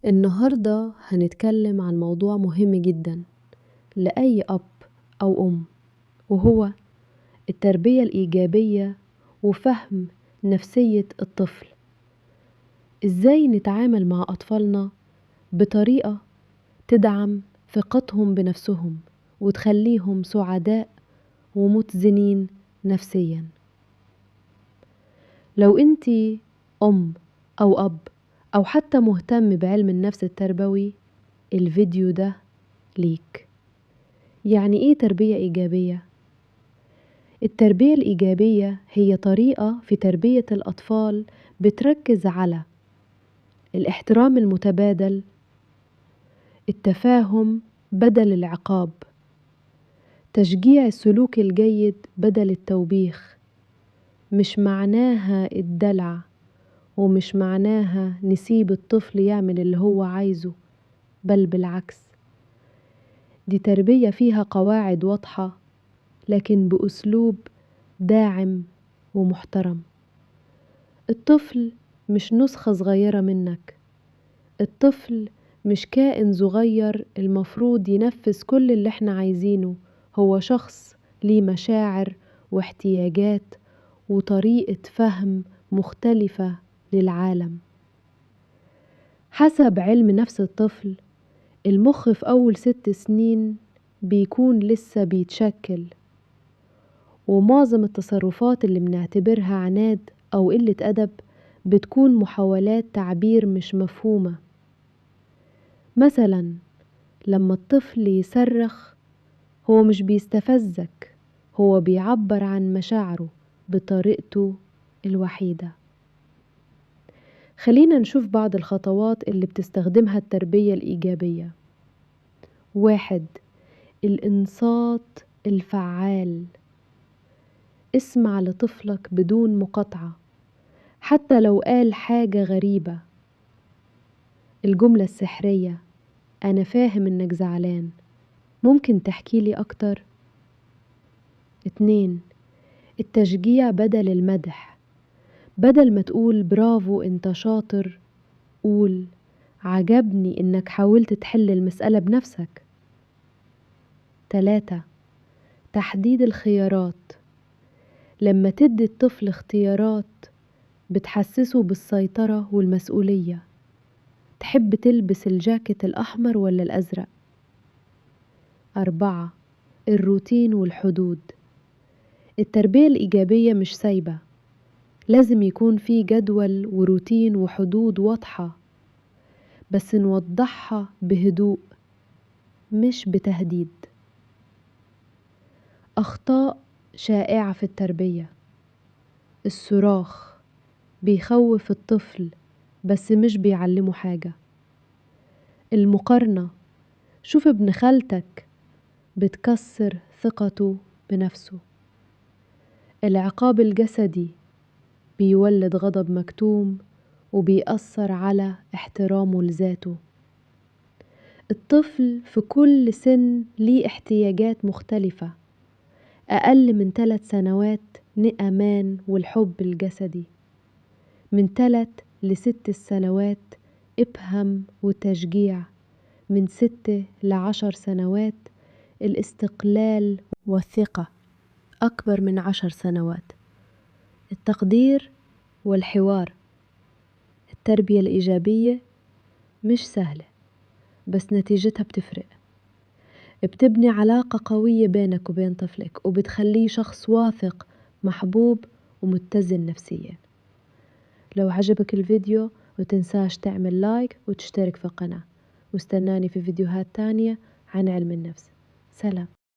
النهاردة هنتكلم عن موضوع مهم جدا لأي أب أو أم، وهو التربية الإيجابية وفهم نفسية الطفل. إزاي نتعامل مع أطفالنا بطريقة تدعم ثقتهم بنفسهم وتخليهم سعداء ومتزنين نفسيا. لو أنتي أم أو أب أو حتى مهتم بعلم النفس التربوي، الفيديو ده ليك. يعني إيه تربية إيجابية؟ التربية الإيجابية هي طريقة في تربية الأطفال بتركز على الاحترام المتبادل، التفاهم بدل العقاب، تشجيع السلوك الجيد بدل التوبيخ. مش معناها الدلع، ومش معناها نسيب الطفل يعمل اللي هو عايزه، بل بالعكس، دي تربية فيها قواعد واضحة لكن بأسلوب داعم ومحترم. الطفل مش نسخة صغيرة منك، الطفل مش كائن صغير المفروض ينفذ كل اللي احنا عايزينه. هو شخص ليه مشاعر واحتياجات وطريقة فهم مختلفة للعالم. حسب علم نفس الطفل، المخ في أول 6 سنين بيكون لسه بيتشكل، ومعظم التصرفات اللي بنعتبرها عناد أو قلة أدب بتكون محاولات تعبير مش مفهومة. مثلا لما الطفل يصرخ، هو مش بيستفزك، هو بيعبر عن مشاعره بطريقته الوحيدة. خلينا نشوف بعض الخطوات اللي بتستخدمها التربية الإيجابية. 1. الإنصات الفعال. اسمع لطفلك بدون مقاطعة، حتى لو قال حاجة غريبة. الجملة السحرية: أنا فاهم إنك زعلان، ممكن تحكي لي أكتر؟ 2. التشجيع بدل المدح. بدل ما تقول برافو انت شاطر، قول عجبني إنك حاولت تحل المسألة بنفسك. 3. تحديد الخيارات. لما تدي الطفل اختيارات بتحسسه بالسيطرة والمسؤولية. تحب تلبس الجاكيت الأحمر ولا الأزرق؟ 4. الروتين والحدود. التربية الإيجابية مش سايبة، لازم يكون في جدول وروتين وحدود واضحة، بس نوضحها بهدوء مش بتهديد. أخطاء شائعة في التربية: الصراخ بيخوف الطفل بس مش بيعلمه حاجة. المقارنة: شوف ابن خالتك، بتكسر ثقته بنفسه. العقاب الجسدي بيولد غضب مكتوم وبيأثر على احترامه لذاته. الطفل في كل سن ليه احتياجات مختلفة. أقل من 3 سنوات أمان والحب الجسدي، من 3 ل6 سنوات افهم وتشجيع، من 6 ل10 سنوات الاستقلال والثقة، أكبر من 10 سنوات التقدير والحوار. التربية الإيجابية مش سهلة، بس نتيجتها بتفرق، بتبني علاقة قوية بينك وبين طفلك، وبتخليه شخص واثق محبوب ومتزن نفسيا. لو عجبك الفيديو وتنساش تعمل لايك وتشترك في القناة، واستناني في فيديوهات تانية عن علم النفس. سلام.